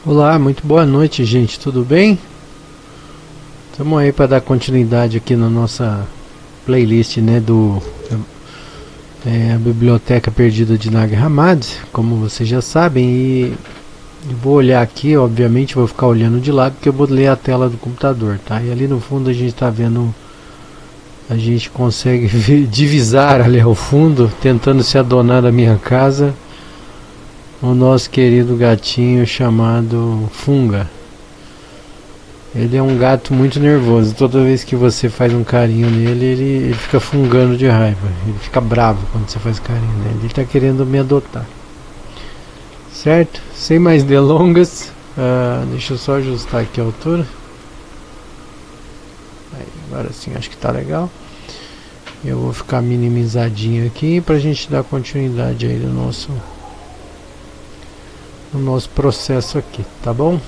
Olá, muito boa noite, gente. Tudo bem? Estamos aí para dar continuidade aqui na nossa playlist, né, do a Biblioteca Perdida de Nag Hammadi, como vocês já sabem, e vou olhar aqui, obviamente vou ficar olhando de lado porque eu vou ler a tela do computador, tá? E ali no fundo a gente está vendo, a gente consegue divisar ali ao fundo, tentando se adonar da minha casa, o nosso querido gatinho chamado Funga. Ele é um gato muito nervoso. Toda vez que você faz um carinho nele, ele fica fungando de raiva. Ele fica bravo quando você faz carinho nele. Ele está querendo me adotar. Certo? Sem mais delongas, deixa eu só ajustar aqui a altura. Aí, agora sim, acho que está legal. Eu vou ficar minimizadinho aqui para a gente dar continuidade aí no nosso processo aqui, tá bom?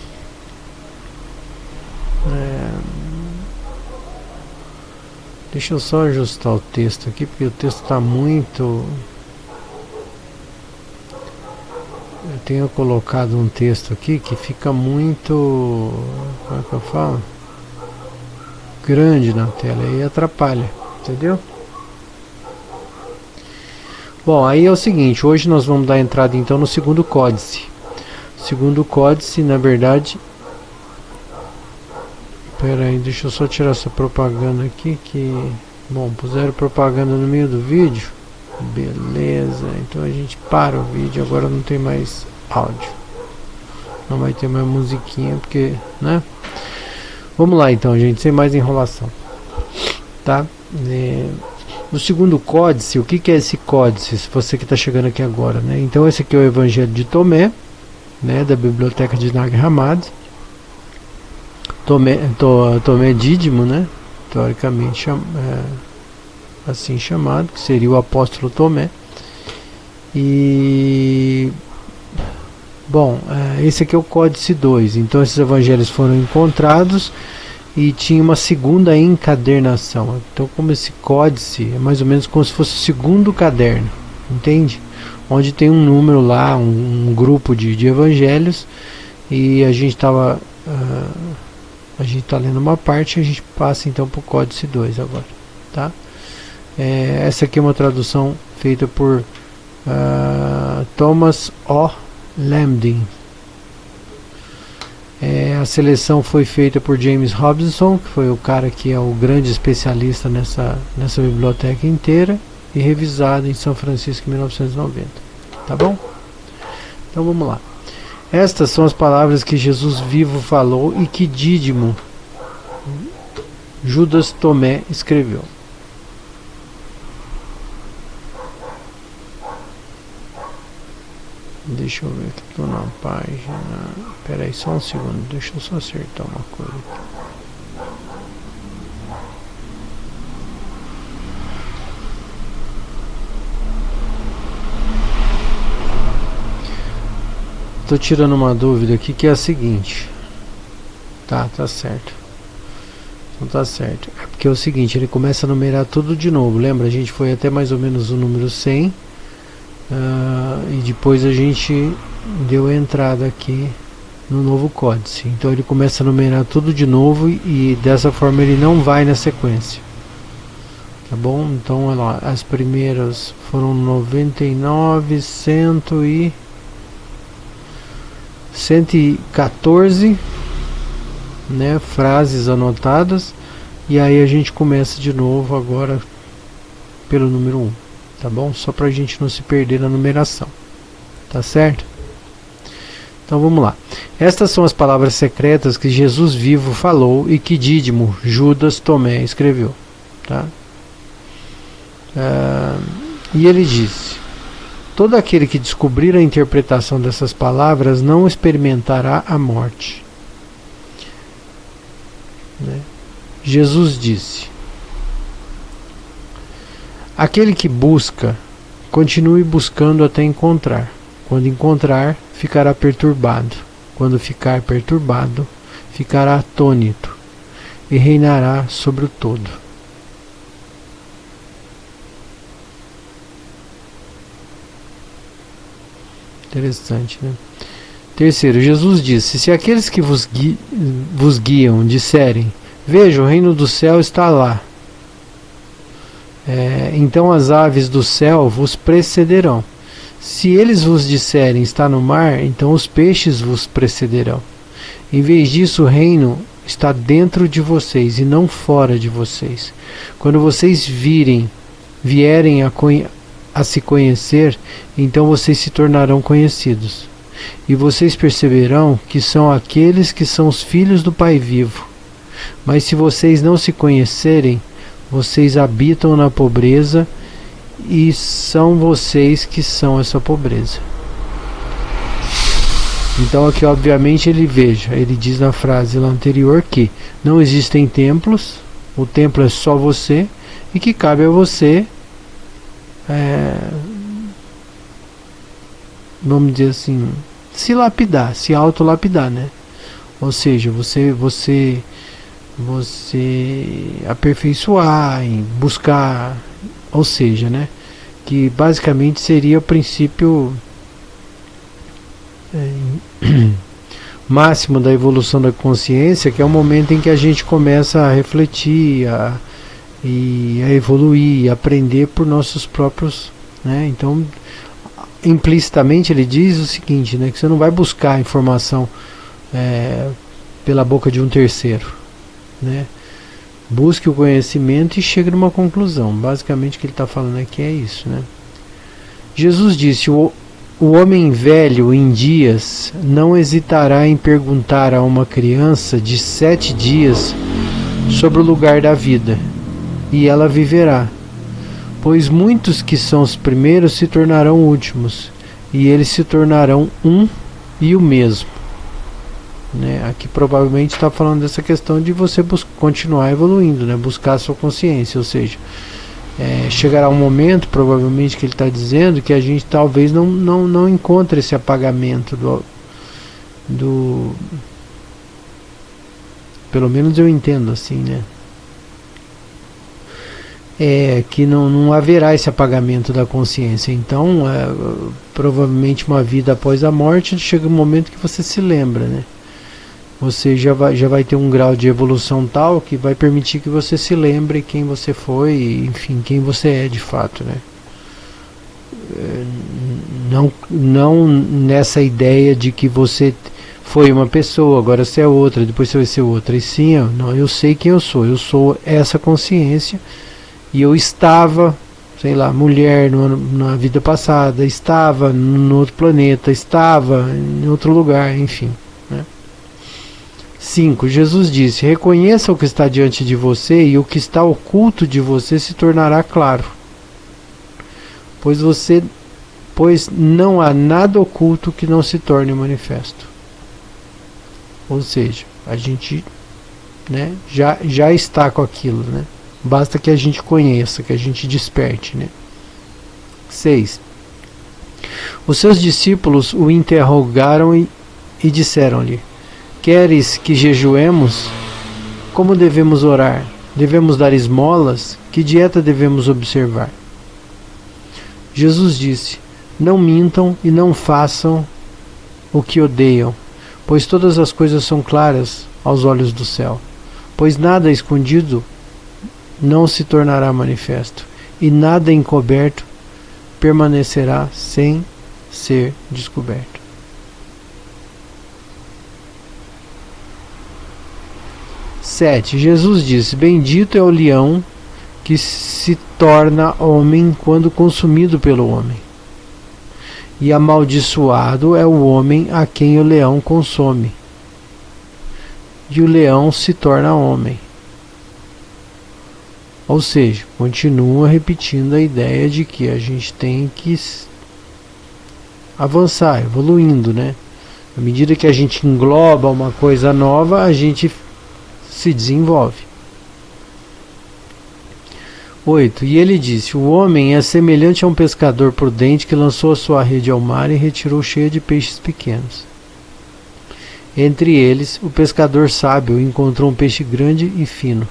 Deixa eu só ajustar o texto aqui, porque o texto está muito... Eu tenho colocado um texto aqui que fica muito... Como é que eu falo? Grande na tela e atrapalha, entendeu? Bom, aí é o seguinte, hoje nós vamos dar entrada então no segundo códice. O segundo códice, na verdade... Pera aí, deixa eu só tirar essa propaganda aqui que... Bom, puseram propaganda no meio do vídeo. Beleza, então a gente para o vídeo, agora não tem mais áudio. Não vai ter mais musiquinha, porque, né? Vamos lá então, gente, sem mais enrolação. Tá? No segundo códice, o que é esse códice? Se você que está chegando aqui agora, né? Então esse aqui é o Evangelho de Tomé, né? Da Biblioteca de Nag Hammadi. Tomé Dídimo, né? Teoricamente assim chamado, que seria o apóstolo Tomé. E bom, esse aqui é o Códice 2. Então esses evangelhos foram encontrados e tinha uma segunda encadernação. Então, como esse códice é mais ou menos como se fosse o segundo caderno, entende? Onde tem um número lá, um grupo de evangelhos, e a gente estava a gente está lendo uma parte e a gente passa então para o Códice 2 agora, tá? Essa aqui é uma tradução feita por Thomas O. Lambdin. A seleção foi feita por James Robinson, que foi o cara que é o grande especialista nessa biblioteca inteira, e revisada em São Francisco em 1990. Tá bom? Então vamos lá. Estas são as palavras que Jesus vivo falou e que Dídimo, Judas Tomé, escreveu. Deixa eu ver que estou na página. Espera aí só um segundo, deixa eu só acertar uma coisa aqui. Estou tirando uma dúvida aqui que é a seguinte. Tá certo. Então tá certo. É porque é o seguinte, ele começa a numerar tudo de novo. Lembra? A gente foi até mais ou menos o número 100. E depois a gente deu a entrada aqui no novo códice. Então ele começa a numerar tudo de novo e dessa forma ele não vai na sequência. Tá bom? Então olha lá, as primeiras foram 99, 114, né, frases anotadas, e aí a gente começa de novo agora pelo número 1, tá bom? Só pra gente não se perder na numeração, tá certo? Então vamos lá. Estas são as palavras secretas que Jesus vivo falou e que Dídimo, Judas Tomé, escreveu, tá? E ele disse: todo aquele que descobrir a interpretação dessas palavras não experimentará a morte. Né? Jesus disse: aquele que busca, continue buscando até encontrar. Quando encontrar, ficará perturbado. Quando ficar perturbado, ficará atônito e reinará sobre o todo. Interessante, né? Terceiro, Jesus disse: se aqueles que vos guiam disserem, veja, o reino do céu está lá, então as aves do céu vos precederão. Se eles vos disserem, está no mar, então os peixes vos precederão. Em vez disso, o reino está dentro de vocês e não fora de vocês. Quando vocês vierem a se conhecer, então vocês se tornarão conhecidos. E vocês perceberão que são aqueles que são os filhos do Pai vivo. Mas se vocês não se conhecerem, vocês habitam na pobreza e são vocês que são essa pobreza. Então aqui obviamente ele diz na frase lá anterior que não existem templos, o templo é só você, e que cabe a você, vamos dizer assim, se lapidar, se autolapidar, né? Ou seja, você aperfeiçoar, em buscar, ou seja, né? Que basicamente seria o princípio máximo da evolução da consciência, que é o momento em que a gente começa a refletir, a evoluir, a aprender por nossos próprios, né? Então, implicitamente ele diz o seguinte, né? Que você não vai buscar informação pela boca de um terceiro, né? Busque o conhecimento e chegue numa conclusão. Basicamente o que ele está falando aqui é isso, né? Jesus disse: o homem velho em dias não hesitará em perguntar a uma criança de 7 dias sobre o lugar da vida, e ela viverá. Pois muitos que são os primeiros se tornarão últimos, e eles se tornarão um e o mesmo. Né? Aqui provavelmente está falando dessa questão de você continuar evoluindo, né? Buscar a sua consciência, ou seja, chegará um momento, provavelmente que ele está dizendo, que a gente talvez não encontre esse apagamento do pelo menos eu entendo assim, né? Que não haverá esse apagamento da consciência. Então provavelmente uma vida após a morte chega um momento que você se lembra, né? Você já vai ter um grau de evolução tal que vai permitir que você se lembre quem você foi, enfim, quem você é de fato, né? Não nessa ideia de que você foi uma pessoa, agora você é outra, depois você vai ser outra. E sim, eu sei quem eu sou essa consciência, e eu estava, sei lá, mulher na vida passada, estava no outro planeta, estava em outro lugar, enfim, né? 5. Jesus disse: reconheça o que está diante de você, e o que está oculto de você se tornará claro. Pois não há nada oculto que não se torne manifesto. Ou seja, a gente, né, já está com aquilo, né? Basta que a gente conheça, que a gente desperte, né? 6. Os seus discípulos o interrogaram e disseram-lhe: queres que jejuemos? Como devemos orar? Devemos dar esmolas? Que dieta devemos observar? Jesus disse: não mintam e não façam o que odeiam, pois todas as coisas são claras aos olhos do céu. Pois nada escondido não se tornará manifesto, e nada encoberto permanecerá sem ser descoberto. 7. Jesus disse: bendito é o leão que se torna homem quando consumido pelo homem, e amaldiçoado é o homem a quem o leão consome, e o leão se torna homem. Ou seja, continua repetindo a ideia de que a gente tem que avançar, evoluindo, né? À medida que a gente engloba uma coisa nova, a gente se desenvolve. 8. E ele disse: o homem é semelhante a um pescador prudente que lançou a sua rede ao mar e retirou cheia de peixes pequenos. Entre eles, o pescador sábio encontrou um peixe grande e fino.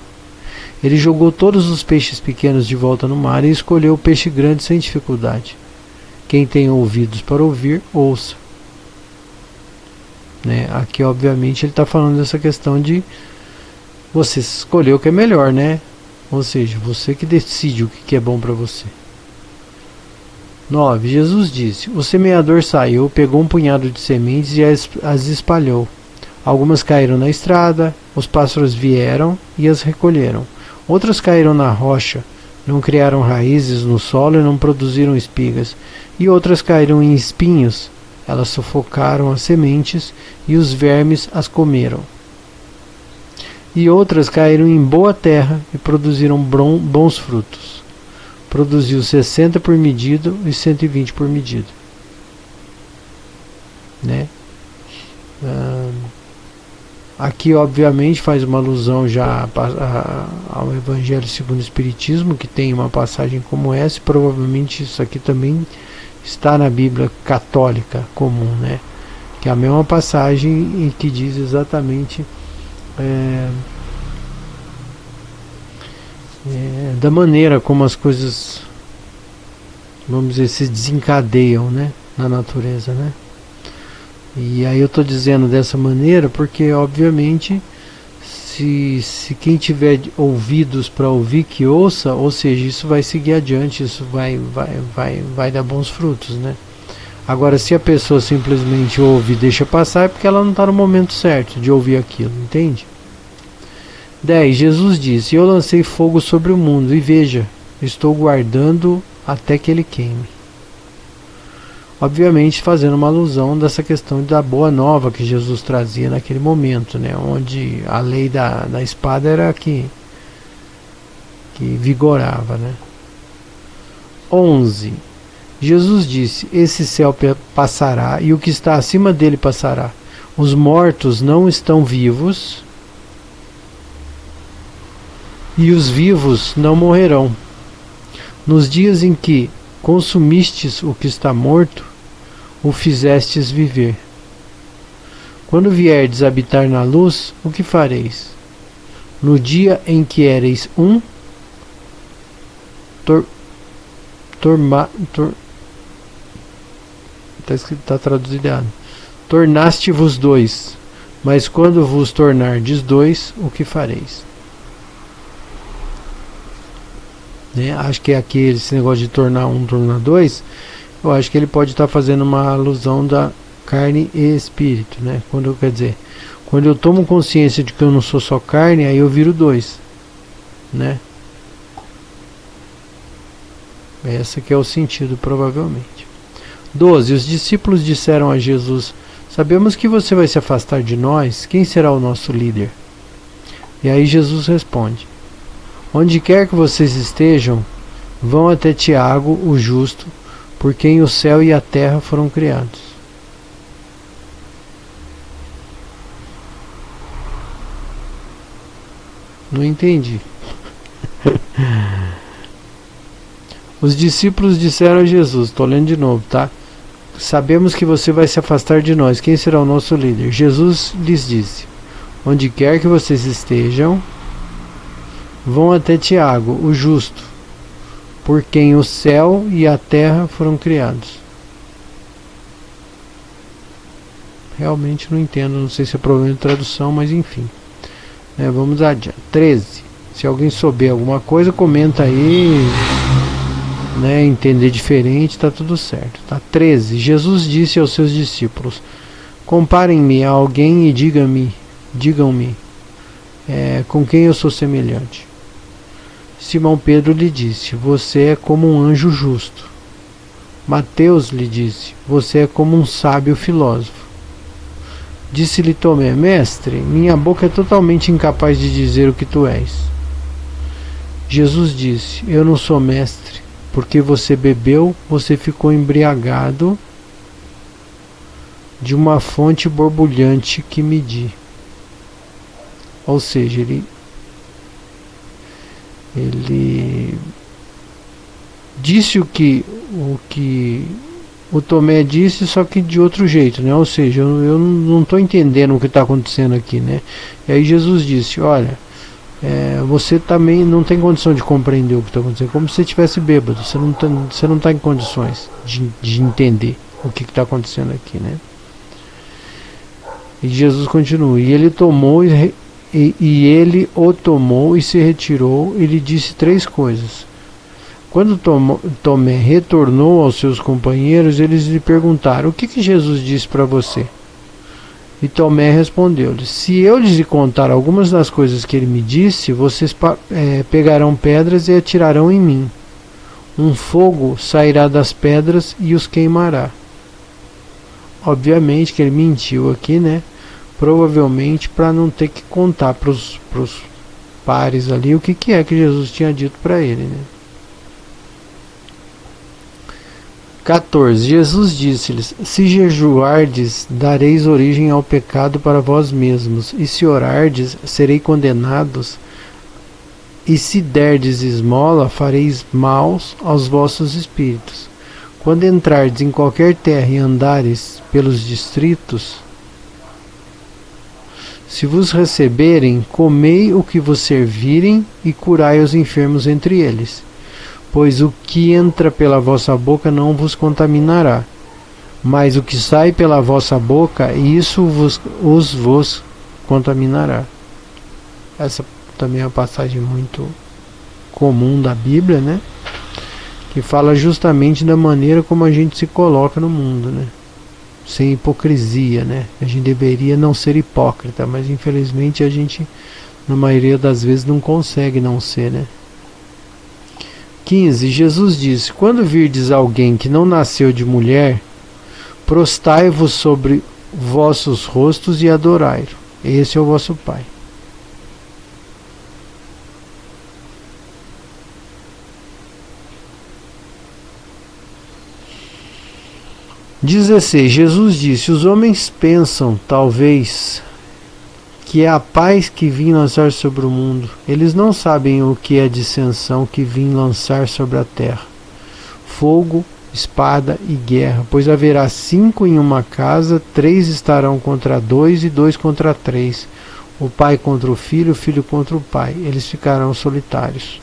Ele jogou todos os peixes pequenos de volta no mar e escolheu o peixe grande sem dificuldade. Quem tem ouvidos para ouvir, ouça. né? Aqui obviamente ele está falando dessa questão de você escolher o que é melhor, né? Ou seja, você que decide o que é bom para você. 9. Jesus disse: o semeador saiu, pegou um punhado de sementes e as espalhou. Algumas caíram na estrada, os pássaros vieram e as recolheram. Outras caíram na rocha, não criaram raízes no solo e não produziram espigas. E outras caíram em espinhos, elas sufocaram as sementes e os vermes as comeram. E outras caíram em boa terra e produziram bons frutos. Produziu 60 por medida e 120 por medida. Né? Aqui obviamente faz uma alusão já ao Evangelho segundo o Espiritismo, que tem uma passagem como essa. Provavelmente isso aqui também está na Bíblia católica comum, né? Que é a mesma passagem em que diz exatamente da maneira como as coisas, vamos dizer, se desencadeiam, né, na natureza, né? E aí eu estou dizendo dessa maneira porque obviamente se quem tiver ouvidos para ouvir, que ouça, ou seja, isso vai seguir adiante, isso vai dar bons frutos, né? Agora, se a pessoa simplesmente ouve e deixa passar, é porque ela não está no momento certo de ouvir aquilo, entende? 10. Jesus disse: eu lancei fogo sobre o mundo, e veja, estou guardando até que ele queime. Obviamente fazendo uma alusão dessa questão da boa nova que Jesus trazia naquele momento, né? Onde a lei da espada era que vigorava, né? 11. Jesus disse: esse céu passará e o que está acima dele passará. Os mortos não estão vivos e os vivos não morrerão. Nos dias em que consumistes o que está morto, o fizestes viver. Quando vierdes habitar na luz, o que fareis? No dia em que éreis um, está traduzido errado. Tornaste-vos dois, mas quando vos tornardes dois, o que fareis? Né? Acho que é aqui esse negócio de tornar um, tornar dois. Eu acho que ele pode estar fazendo uma alusão da carne e espírito, né? Quando eu tomo consciência de que eu não sou só carne, aí eu viro dois, né? Esse que é o sentido, provavelmente. 12. Os discípulos disseram a Jesus: sabemos que você vai se afastar de nós, quem será o nosso líder? E aí Jesus responde: onde quer que vocês estejam, vão até Tiago, o justo, por quem o céu e a terra foram criados. Não entendi. Os discípulos disseram a Jesus, estou lendo de novo, tá? Sabemos que você vai se afastar de nós, quem será o nosso líder? Jesus lhes disse: onde quer que vocês estejam, vão até Tiago, o justo, por quem o céu e a terra foram criados. Realmente não entendo, não sei se é problema de tradução, mas enfim. Vamos adiante. 13. Se alguém souber alguma coisa, comenta aí. Entender diferente, está tudo certo. Tá? 13. Jesus disse aos seus discípulos: comparem-me a alguém e digam-me com quem eu sou semelhante. Simão Pedro lhe disse: você é como um anjo justo. Mateus lhe disse: você é como um sábio filósofo. Disse-lhe Tomé: mestre, minha boca é totalmente incapaz de dizer o que tu és. Jesus disse: eu não sou mestre, porque você bebeu, você ficou embriagado de uma fonte borbulhante que medi. Ou seja, ele disse o que o Tomé disse, só que de outro jeito, né? Ou seja, eu não estou entendendo o que está acontecendo aqui, né? E aí Jesus disse: olha, você também não tem condição de compreender o que está acontecendo, como se você estivesse bêbado, você não está em condições de entender o que está acontecendo aqui, né? E Jesus continua: e ele tomou e ele o tomou e se retirou e lhe disse 3 coisas. Quando Tomé retornou aos seus companheiros, eles lhe perguntaram: o que Jesus disse para você? E Tomé respondeu-lhes: se eu lhes contar algumas das coisas que ele me disse, vocês pegarão pedras e atirarão em mim. Um fogo sairá das pedras e os queimará. Obviamente que ele mentiu aqui, né? Provavelmente para não ter que contar para os pares ali o que é que Jesus tinha dito para ele, né? 14. Jesus disse-lhes: se jejuardes, dareis origem ao pecado para vós mesmos, e se orardes, serei condenados, e se derdes esmola, fareis maus aos vossos espíritos. Quando entrardes em qualquer terra e andares pelos distritos, se vos receberem, comei o que vos servirem e curai os enfermos entre eles. Pois o que entra pela vossa boca não vos contaminará, mas o que sai pela vossa boca, isso vos contaminará. Essa também é uma passagem muito comum da Bíblia, né? Que fala justamente da maneira como a gente se coloca no mundo, né? Sem hipocrisia, né? A gente deveria não ser hipócrita, mas infelizmente a gente, na maioria das vezes, não consegue não ser, né? 15. Jesus disse: quando virdes alguém que não nasceu de mulher, prostai-vos sobre vossos rostos e adorai-o. Esse é o vosso Pai. Jesus disse: os homens pensam, talvez, que é a paz que vim lançar sobre o mundo. Eles não sabem o que é a dissensão que vim lançar sobre a terra: fogo, espada e guerra, pois haverá 5 em uma casa, 3 estarão contra 2 e 2 contra 3, o pai contra o filho contra o pai, eles ficarão solitários.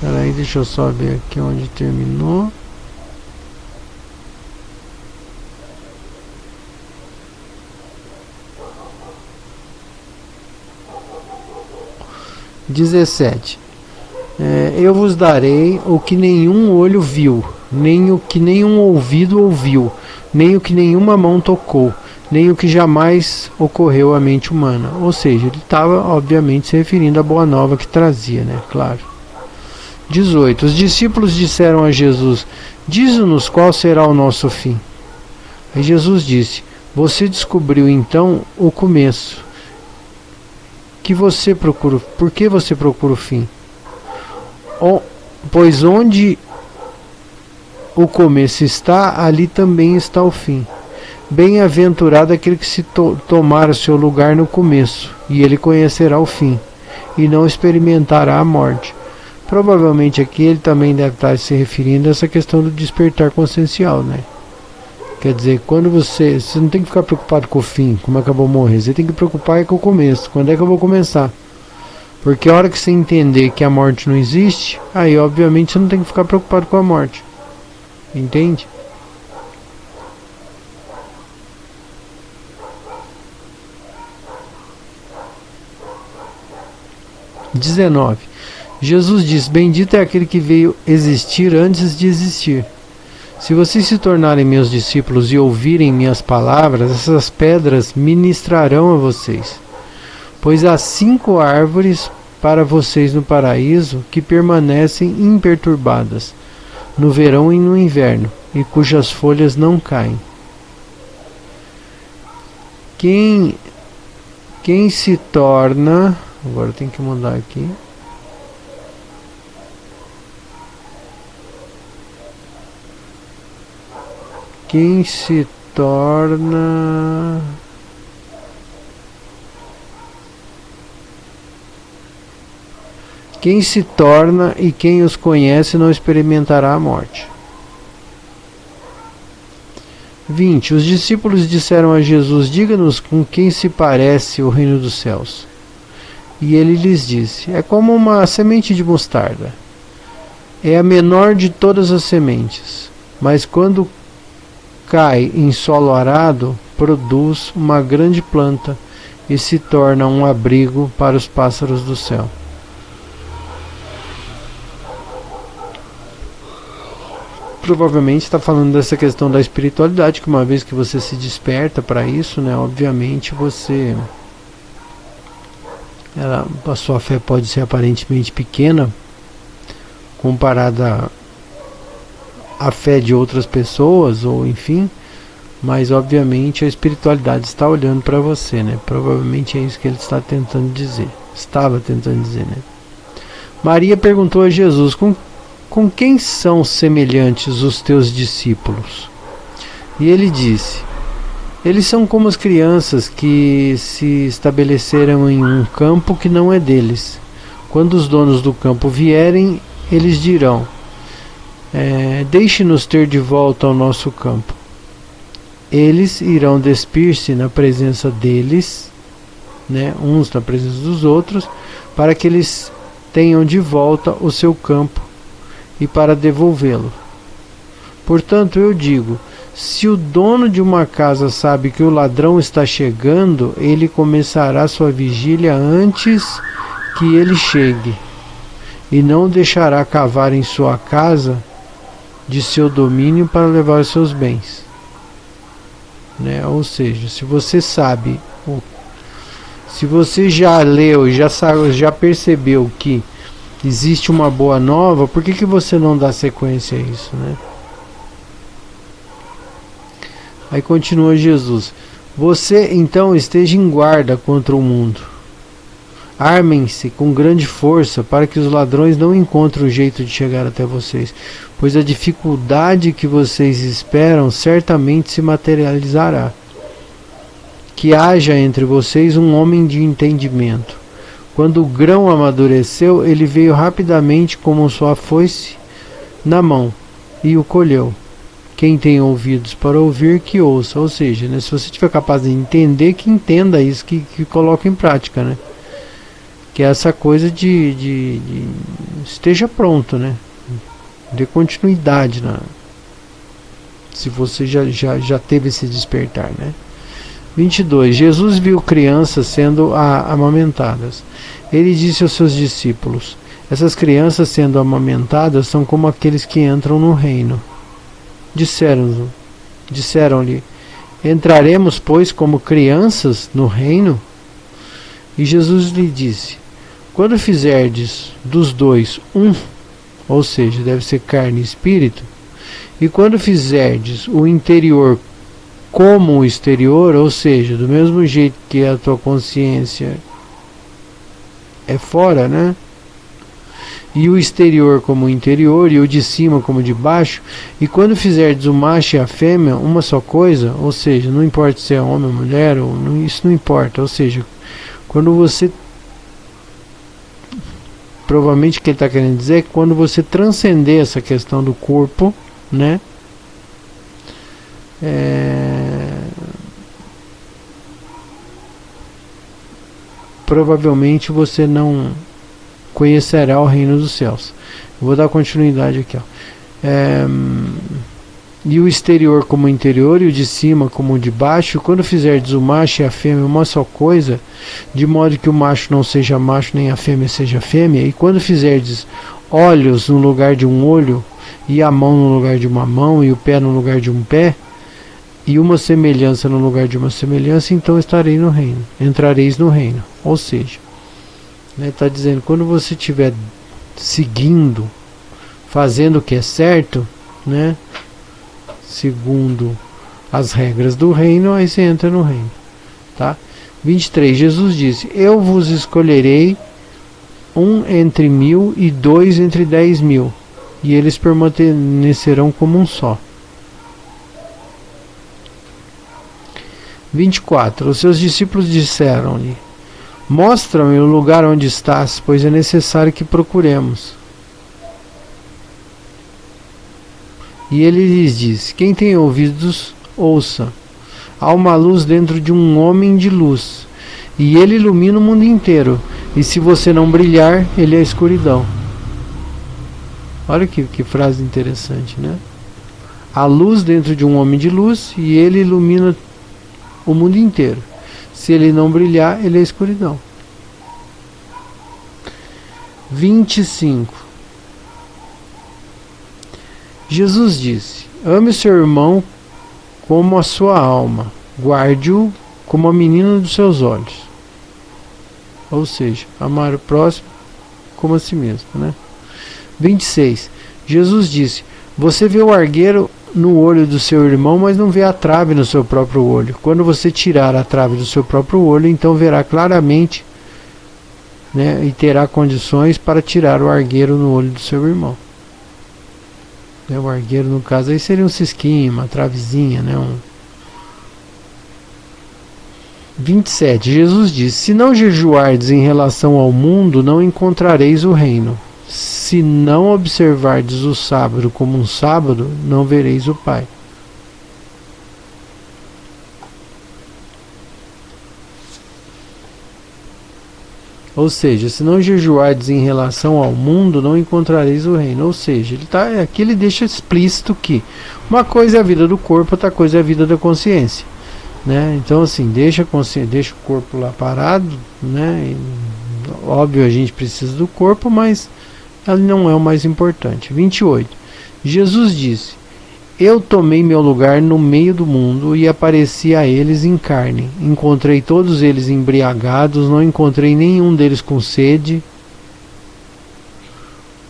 Peraí, deixa eu só ver aqui onde terminou. Eu vos darei o que nenhum olho viu, nem o que nenhum ouvido ouviu, nem o que nenhuma mão tocou, nem o que jamais ocorreu à mente humana. Ou seja, ele estava obviamente se referindo à boa nova que trazia, né? Claro. 18. Os discípulos disseram a Jesus: dize-nos qual será o nosso fim. Aí Jesus disse: você descobriu então o começo. Por que você procura o fim? Pois onde o começo está, ali também está o fim. Bem-aventurado aquele que se tomar o seu lugar no começo, e ele conhecerá o fim, e não experimentará a morte. Provavelmente aqui ele também deve estar se referindo a essa questão do despertar consciencial, né? Quer dizer, quando você não tem que ficar preocupado com o fim, como é que eu vou morrer, você tem que preocupar com o começo, quando é que eu vou começar? Porque a hora que você entender que a morte não existe, aí obviamente você não tem que ficar preocupado com a morte. Entende? Jesus diz: bendito é aquele que veio existir antes de existir. Se vocês se tornarem meus discípulos e ouvirem minhas palavras, essas pedras ministrarão a vocês. Pois há 5 árvores para vocês no paraíso que permanecem imperturbadas, no verão e no inverno, e cujas folhas não caem. Quem se torna... Agora tem que mudar aqui. Quem se torna... Quem se torna e quem os conhece não experimentará a morte. 20. Os discípulos disseram a Jesus: diga-nos com quem se parece o reino dos céus. E ele lhes disse: é como uma semente de mostarda. é a menor de todas as sementes, mas quando cai em solo arado, produz uma grande planta e se torna um abrigo para os pássaros do céu. Provavelmente está falando dessa questão da espiritualidade, que uma vez que você se desperta para isso, né, obviamente a sua fé pode ser aparentemente pequena comparada à fé de outras pessoas, ou enfim, mas obviamente a espiritualidade está olhando para você, né? Provavelmente é isso que ele está tentando dizer, estava tentando dizer, né? Maria perguntou a Jesus: com quem são semelhantes os teus discípulos? E ele disse: eles são como as crianças que se estabeleceram em um campo que não é deles. Quando os donos do campo vierem, eles dirão: deixe-nos ter de volta ao nosso campo. Eles irão despir-se na presença deles, né, uns na presença dos outros, para que eles tenham de volta o seu campo e para devolvê-lo. Portanto, eu digo: se o dono de uma casa sabe que o ladrão está chegando, ele começará sua vigília antes que ele chegue, e não deixará cavar em sua casa de seu domínio para levar os seus bens. Né? Ou seja, se você sabe, se você já leu, já percebeu que existe uma boa nova, por que você não dá sequência a isso, né? Aí continua Jesus: você então esteja em guarda contra o mundo. Armem-se com grande força para que os ladrões não encontrem o jeito de chegar até vocês, pois a dificuldade que vocês esperam certamente se materializará. Que haja entre vocês um homem de entendimento. Quando o grão amadureceu, ele veio rapidamente como sua foice na mão e o colheu. Quem tem ouvidos para ouvir, que ouça. Ou seja, né, se você tiver capaz de entender, que entenda isso, que coloque em prática, né? Que é essa coisa de esteja pronto, né? Dê continuidade se você já teve esse despertar, né? 22. Jesus viu crianças sendo amamentadas. Ele disse aos seus discípulos: essas crianças sendo amamentadas são como aqueles que entram no reino. Disseram-lhe: entraremos, pois, como crianças no reino? E Jesus lhe disse: quando fizerdes dos dois um, ou seja, deve ser carne e espírito, e quando fizerdes o interior como o exterior, ou seja, do mesmo jeito que a tua consciência é fora, né? E o exterior como o interior, e o de cima como o de baixo, e quando fizerdes o macho e a fêmea uma só coisa, ou seja, não importa se é homem ou mulher, isso não importa, ou seja, quando você, provavelmente o que ele está querendo dizer é que quando você transcender essa questão do corpo, né, provavelmente você não conhecerá o reino dos céus. Eu vou dar continuidade aqui, ó. E o exterior como o interior, e o de cima como o de baixo. Quando fizerdes o macho e a fêmea uma só coisa, de modo que o macho não seja macho nem a fêmea seja fêmea, e quando fizerdes olhos no lugar de um olho, e a mão no lugar de uma mão, e o pé no lugar de um pé, e uma semelhança no lugar de uma semelhança, então entrareis no reino. Ou seja, está dizendo, quando você estiver seguindo, fazendo o que é certo, né, segundo as regras do reino, aí você entra no reino, tá? 23, Jesus disse: eu vos escolherei um entre 1000 e 2 entre 10.000, e eles permanecerão como um só. 24, os seus discípulos disseram-lhe: mostra-me o lugar onde estás, pois é necessário que procuremos. E ele lhes disse: quem tem ouvidos, ouça. Há uma luz dentro de um homem de luz, e ele ilumina o mundo inteiro, e se você não brilhar, ele é a escuridão. Olha que frase interessante, né? Há luz dentro de um homem de luz e ele ilumina o mundo inteiro. Se ele não brilhar, ele é escuridão. 25. Jesus disse: ame seu irmão como a sua alma, guarde-o como a menina dos seus olhos. Ou seja, amar o próximo como a si mesmo, né? 26. Jesus disse: você vê o argueiro no olho do seu irmão, mas não vê a trave no seu próprio olho. Quando você tirar a trave do seu próprio olho, então verá claramente, né, e terá condições para tirar o argueiro no olho do seu irmão. O argueiro, no caso, aí seria um cisquinho, uma travezinha, né? 27. Jesus disse: se não jejuardes em relação ao mundo, não encontrareis o reino. Se não observardes o sábado como um sábado, não vereis o Pai. Ou seja, se não jejuardes em relação ao mundo, não encontrareis o reino. Ou seja, aqui ele deixa explícito que uma coisa é a vida do corpo, outra coisa é a vida da consciência, né? Então, assim, deixa o corpo lá parado, né? E, óbvio, a gente precisa do corpo, mas ele não é o mais importante. 28. Jesus disse: eu tomei meu lugar no meio do mundo e apareci a eles em carne. Encontrei todos eles embriagados, não encontrei nenhum deles com sede.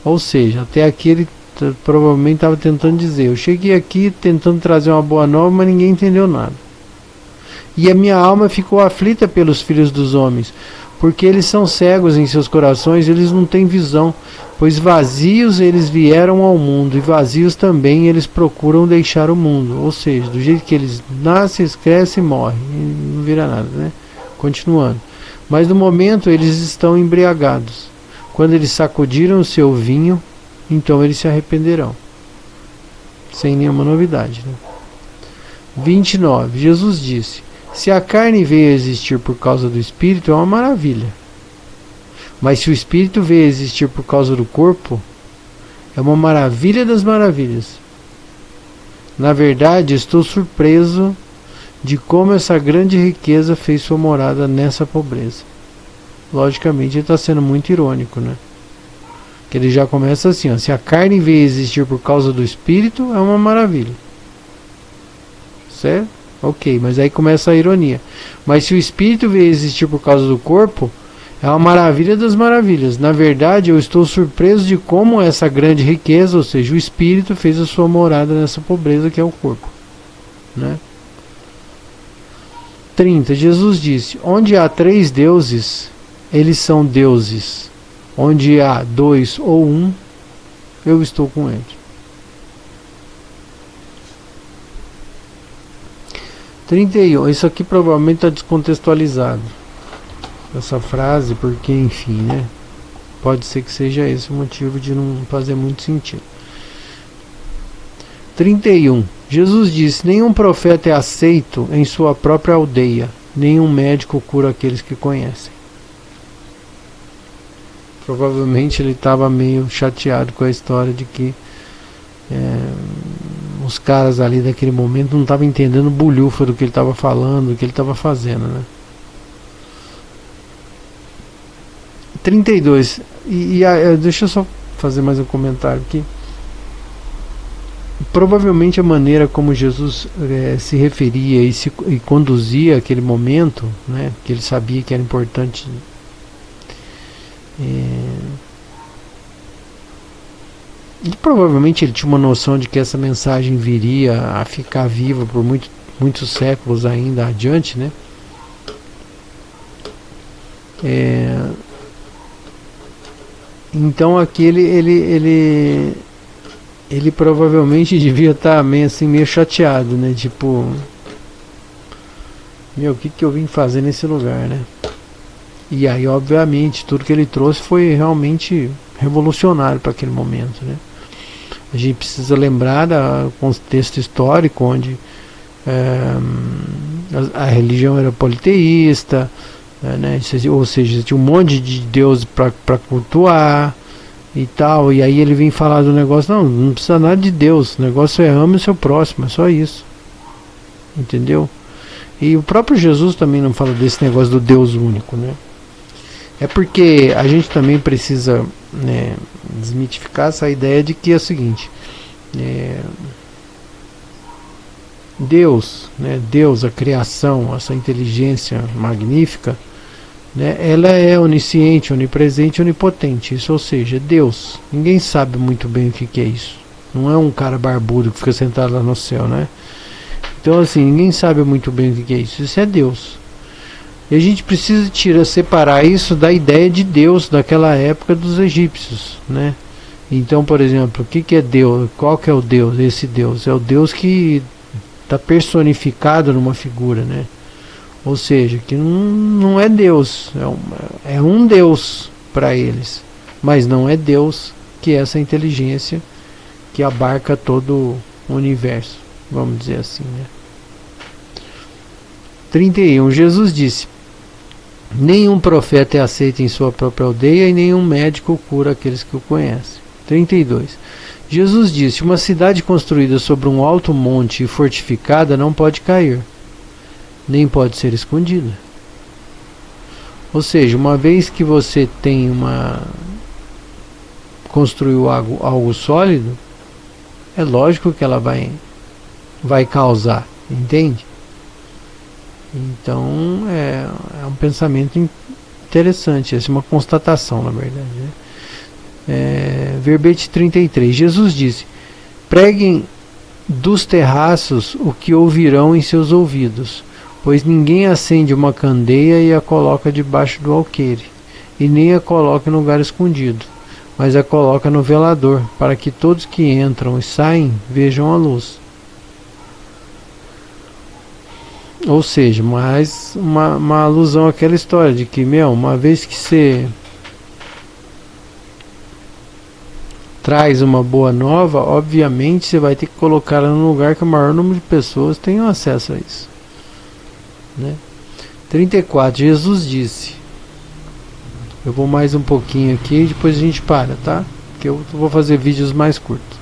Ou seja, até aqui ele provavelmente estava tentando dizer: eu cheguei aqui tentando trazer uma boa nova, mas ninguém entendeu nada. E a minha alma ficou aflita pelos filhos dos homens, porque eles são cegos em seus corações, eles não têm visão. Pois vazios eles vieram ao mundo, e vazios também eles procuram deixar o mundo. Ou seja, do jeito que eles nascem, crescem e morrem, e não vira nada, né? Continuando. Mas no momento eles estão embriagados. Quando eles sacudiram o seu vinho, então eles se arrependerão. Sem nenhuma novidade, né? 29. Jesus disse: se a carne veio a existir por causa do Espírito, é uma maravilha. Mas se o Espírito veio a existir por causa do corpo, é uma maravilha das maravilhas. Na verdade, estou surpreso de como essa grande riqueza fez sua morada nessa pobreza. Logicamente, ele está sendo muito irônico, né? Que ele já começa assim, ó: se a carne veio a existir por causa do Espírito, é uma maravilha. Certo? Ok, mas aí começa a ironia. Mas se o Espírito veio a existir por causa do corpo, é uma maravilha das maravilhas. Na verdade, eu estou surpreso de como essa grande riqueza, ou seja, o Espírito, fez a sua morada nessa pobreza que é o corpo, né? 30. Jesus disse: onde há 3 deuses, eles são deuses. Onde há 2 ou 1, eu estou com eles. 31. Isso aqui provavelmente está descontextualizado, essa frase, porque, enfim, né? Pode ser que seja esse o motivo de não fazer muito sentido. 31. Jesus disse: nenhum profeta é aceito em sua própria aldeia, nenhum médico cura aqueles que conhecem. Provavelmente ele estava meio chateado com a história de que os caras ali daquele momento não estavam entendendo bulhufa do que ele estava falando, do que ele estava fazendo, né? 32. Deixa eu só fazer mais um comentário aqui. Provavelmente a maneira como Jesus se referia e conduzia aquele momento, né, que ele sabia que era importante, e provavelmente ele tinha uma noção de que essa mensagem viria a ficar viva por muitos séculos ainda adiante, né? Então aqui ele provavelmente devia estar meio chateado, né? Tipo, o que eu vim fazer nesse lugar, né? E aí, obviamente, tudo que ele trouxe foi realmente revolucionário para aquele momento, né? A gente precisa lembrar do contexto histórico onde a religião era politeísta, né? Ou seja, tinha um monte de deuses para cultuar, e tal, e aí ele vem falar do negócio, não precisa nada de Deus, o negócio é ame o seu próximo, é só isso, entendeu? E o próprio Jesus também não fala desse negócio do Deus único, né? É porque a gente também precisa, né, desmitificar essa ideia de que é o seguinte, Deus, né, Deus, a criação, essa inteligência magnífica, né, ela é onisciente, onipresente, onipotente, isso, ou seja, Deus. Ninguém sabe muito bem o que é isso. Não é um cara barbudo que fica sentado lá no céu, né? Então, assim, ninguém sabe muito bem o que é isso. Isso é Deus. E a gente precisa separar isso da ideia de Deus daquela época dos egípcios, né? Então, por exemplo, o que é Deus? Qual que é o Deus? Esse Deus é o Deus que está personificado numa figura, né? Ou seja, que não é Deus, é um Deus para eles, mas não é Deus, que é essa inteligência que abarca todo o universo, vamos dizer assim, né? 31. Jesus disse: nenhum profeta é aceito em sua própria aldeia e nenhum médico cura aqueles que o conhecem. 32. Jesus disse: uma cidade construída sobre um alto monte e fortificada não pode cair, nem pode ser escondida. Ou seja, uma vez que você tem construiu algo sólido, é lógico que ela vai causar, entende? Então é um pensamento interessante, essa é uma constatação, na verdade, né? Verbete 33. Jesus disse: preguem dos terraços o que ouvirão em seus ouvidos, pois ninguém acende uma candeia e a coloca debaixo do alqueire, e nem a coloca em lugar escondido, mas a coloca no velador, para que todos que entram e saem vejam a luz. Ou seja, mais uma alusão àquela história de que, uma vez que você traz uma boa nova, obviamente você vai ter que colocá-la num lugar que o maior número de pessoas tenham acesso a isso, né? 34. Jesus disse, eu vou mais um pouquinho aqui e depois a gente para, tá? Porque eu vou fazer vídeos mais curtos.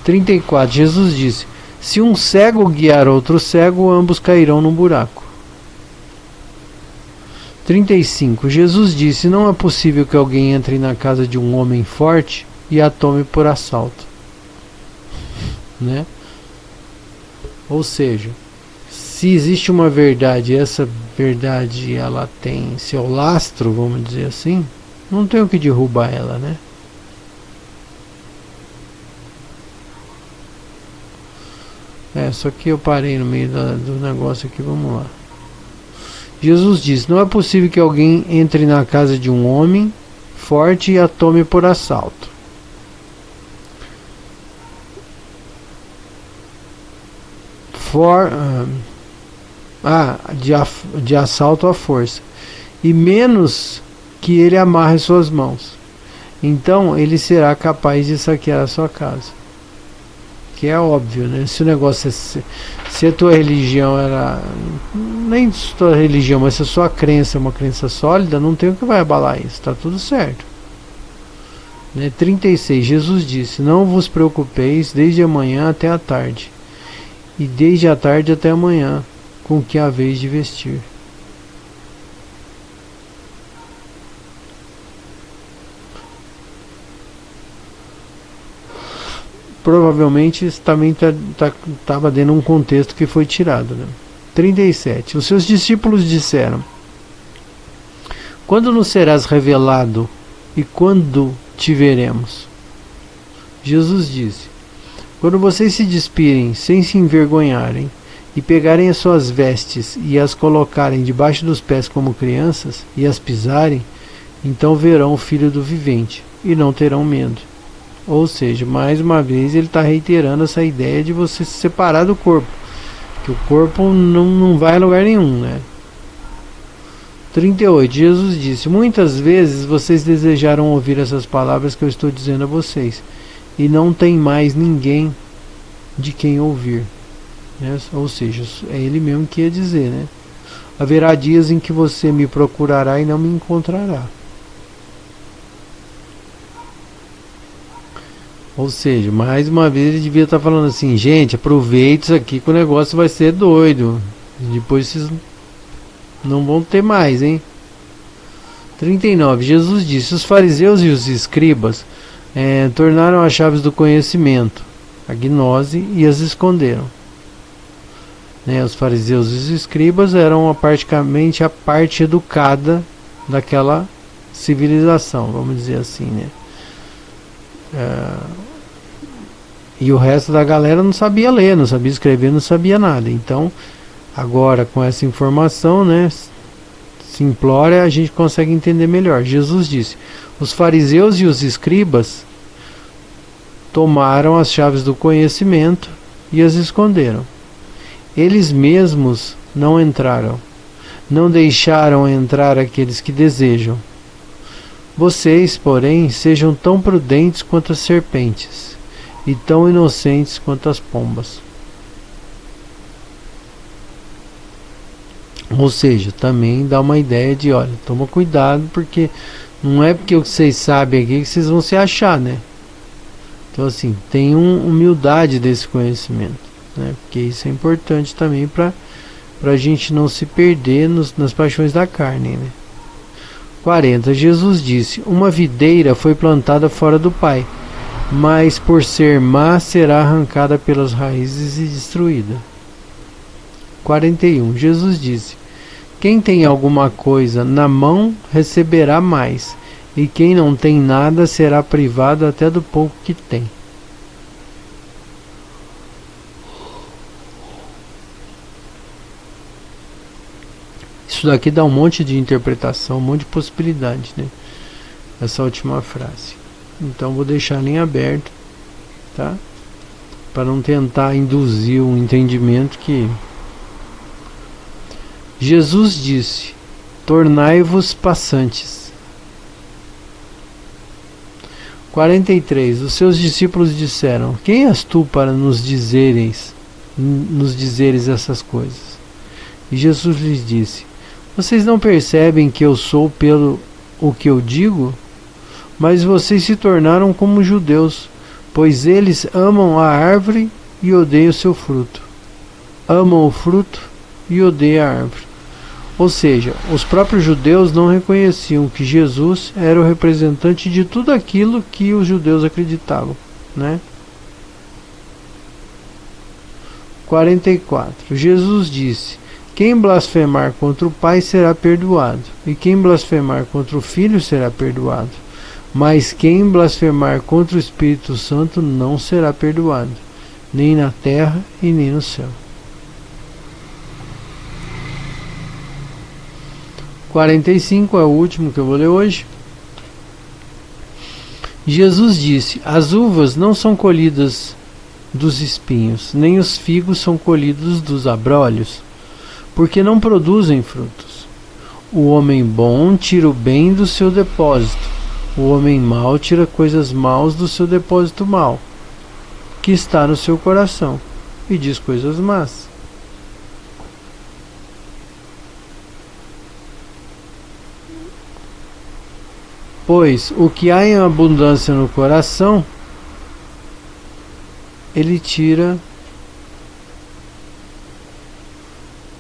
34. Jesus disse: se um cego guiar outro cego, ambos cairão num buraco. 35. Jesus disse: não é possível que alguém entre na casa de um homem forte e a tome por assalto, né? Ou seja, se existe uma verdade, essa verdade ela tem seu lastro, vamos dizer assim, não tem o que derrubar ela, né? Só que eu parei no meio do negócio aqui, vamos lá. Jesus disse: não é possível que alguém entre na casa de um homem forte e a tome por assalto. De assalto à força, e menos que ele amarre suas mãos. Então ele será capaz de saquear a sua casa. Que é óbvio, né? Se o negócio se a tua religião era, nem se a tua religião, mas se a sua crença é uma crença sólida, não tem o que vai abalar isso, está tudo certo, né? 36. Jesus disse: não vos preocupeis desde amanhã até a tarde, e desde a tarde até amanhã com o que haveis de vestir. Provavelmente isso também estava dentro de um contexto que foi tirado, né? 37. Os seus discípulos disseram: quando nos serás revelado e quando te veremos? Jesus disse: quando vocês se despirem sem se envergonharem e pegarem as suas vestes e as colocarem debaixo dos pés como crianças e as pisarem, então verão o Filho do Vivente e não terão medo. Ou seja, mais uma vez ele está reiterando essa ideia de você se separar do corpo, que o corpo não vai a lugar nenhum, né? 38. Jesus disse: muitas vezes vocês desejaram ouvir essas palavras que eu estou dizendo a vocês, e não tem mais ninguém de quem ouvir, né? Ou seja, é ele mesmo que ia dizer, né? Haverá dias em que você me procurará e não me encontrará. Ou seja, mais uma vez ele devia estar falando assim: gente, aproveita isso aqui que o negócio vai ser doido. Depois vocês não vão ter mais, hein? 39. Jesus disse: os fariseus e os escribas tornaram as chaves do conhecimento, a gnose, e as esconderam. Os fariseus e os escribas eram praticamente a parte educada daquela civilização, vamos dizer assim, né? E o resto da galera não sabia ler, não sabia escrever, não sabia nada. Então, agora com essa informação, né, simplória, a gente consegue entender melhor. Jesus disse: os fariseus e os escribas tomaram as chaves do conhecimento e as esconderam. Eles mesmos não entraram, não deixaram entrar aqueles que desejam. Vocês, porém, sejam tão prudentes quanto as serpentes e tão inocentes quanto as pombas. Ou seja, também dá uma ideia de, olha, toma cuidado, porque não é porque o que vocês sabem aqui que vocês vão se achar, né? Então, assim, tenham humildade desse conhecimento, né? Porque isso é importante também para a gente não se perder nas paixões da carne, né? 40. Jesus disse: uma videira foi plantada fora do Pai, mas por ser má será arrancada pelas raízes e destruída. 41. Jesus disse: quem tem alguma coisa na mão receberá mais, e quem não tem nada será privado até do pouco que tem. Isso daqui dá um monte de interpretação, um monte de possibilidade, né? Essa última frase. Então vou deixar em aberto, tá? Para não tentar induzir um entendimento que... Jesus disse: tornai-vos passantes. 43. Os seus discípulos disseram: quem és tu para nos dizeres essas coisas? E Jesus lhes disse: vocês não percebem que eu sou pelo o que eu digo? Mas vocês se tornaram como judeus, pois eles amam a árvore e odeiam seu fruto. Amam o fruto e odeiam a árvore. Ou seja, os próprios judeus não reconheciam que Jesus era o representante de tudo aquilo que os judeus acreditavam, né? 44. Jesus disse: quem blasfemar contra o Pai será perdoado, e quem blasfemar contra o Filho será perdoado. Mas quem blasfemar contra o Espírito Santo não será perdoado, nem na terra e nem no céu. 45 é o último que eu vou ler hoje. Jesus disse: as uvas não são colhidas dos espinhos, nem os figos são colhidos dos abrolhos, porque não produzem frutos. O homem bom tira o bem do seu depósito, o homem mau tira coisas maus do seu depósito mau, que está no seu coração, e diz coisas más. Pois o que há em abundância no coração, ele tira.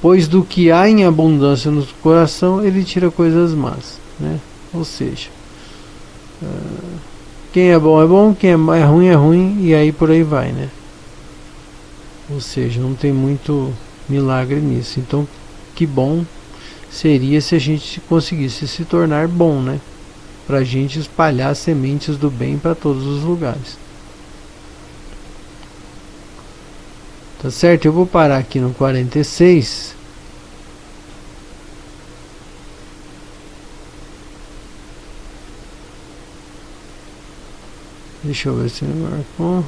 Pois do que há em abundância no coração, ele tira coisas más, né? Ou seja, quem é bom, quem é ruim, e aí por aí vai, né? Ou seja, não tem muito milagre nisso. Então, que bom seria se a gente conseguisse se tornar bom, né? Para a gente espalhar sementes do bem para todos os lugares. Tá certo? Eu vou parar aqui no 46. Deixa eu ver se ele marcou.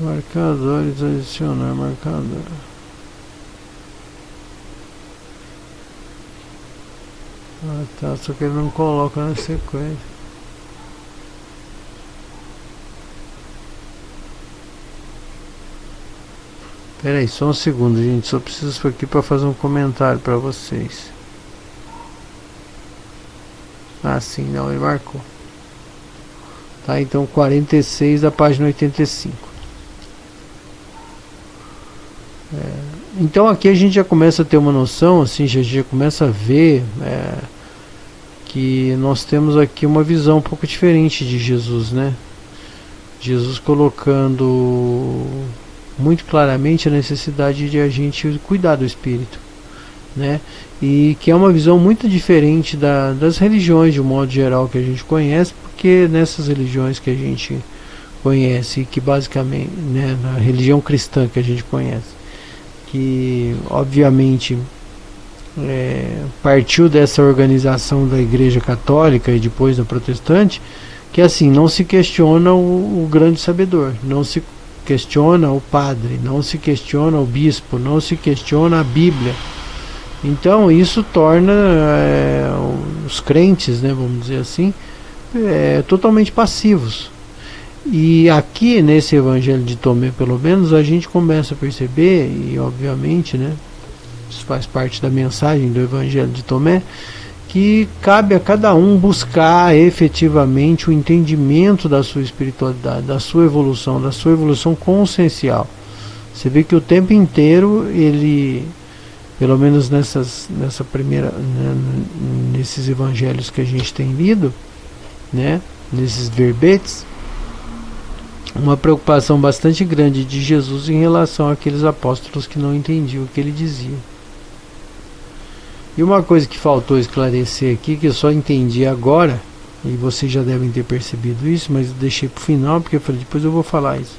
Marcadores, adicionar marcador. Ah, tá, só que ele não coloca na sequência. Pera aí, só um segundo, gente. Só preciso isso aqui para fazer um comentário para vocês. Ah, sim, não, ele marcou. Tá, então 46 da página 85. Então aqui a gente já começa a ter uma noção, assim, já começa a ver que nós temos aqui uma visão um pouco diferente de Jesus, né? Jesus colocando muito claramente a necessidade de a gente cuidar do espírito, né? E que é uma visão muito diferente das religiões de um modo geral que a gente conhece, porque nessas religiões que a gente conhece, que basicamente, né, na religião cristã que a gente conhece, que obviamente partiu dessa organização da Igreja Católica e depois da Protestante, que assim, não se questiona o grande sabedor, não se questiona o padre, não se questiona o bispo, não se questiona a Bíblia. Então isso torna os crentes, né, vamos dizer assim, totalmente passivos. E aqui nesse Evangelho de Tomé, pelo menos, a gente começa a perceber, e obviamente, né, isso faz parte da mensagem do Evangelho de Tomé, que cabe a cada um buscar efetivamente o entendimento da sua espiritualidade, da sua evolução consciencial. Você vê que o tempo inteiro ele, pelo menos nessa primeira, né, nesses evangelhos que a gente tem lido, né, nesses verbetes, uma preocupação bastante grande de Jesus em relação àqueles apóstolos que não entendiam o que ele dizia. E uma coisa que faltou esclarecer aqui, que eu só entendi agora, e vocês já devem ter percebido isso, mas eu deixei para o final, porque eu falei, depois eu vou falar isso.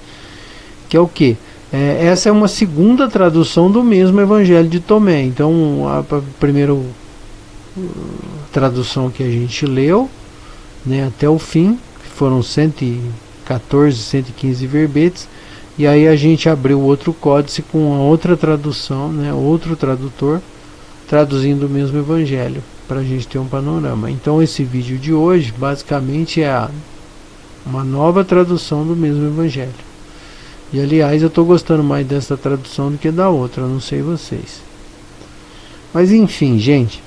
Que é o quê? Essa é uma segunda tradução do mesmo Evangelho de Tomé. Então, a primeira tradução que a gente leu, né, até o fim, que foram 114, 115 verbetes, e aí a gente abriu outro códice com a outra tradução, né, outro tradutor, traduzindo o mesmo evangelho, para a gente ter um panorama. Então esse vídeo de hoje basicamente é uma nova tradução do mesmo evangelho. E aliás, eu estou gostando mais dessa tradução do que da outra, eu não sei vocês. Mas enfim, gente,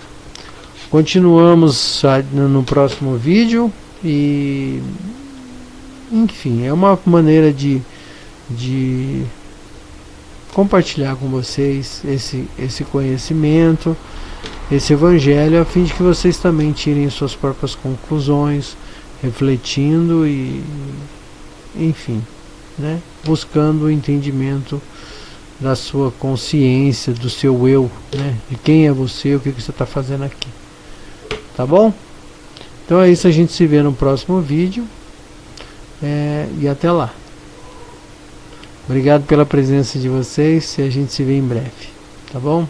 continuamos no próximo vídeo. E enfim, é uma maneira de compartilhar com vocês esse conhecimento, esse evangelho, a fim de que vocês também tirem suas próprias conclusões, refletindo e, enfim, né, buscando o entendimento da sua consciência, do seu eu, né, de quem é você, o que você está fazendo aqui. Tá bom? Então é isso, a gente se vê no próximo vídeo, e até lá. Obrigado pela presença de vocês e a gente se vê em breve, tá bom?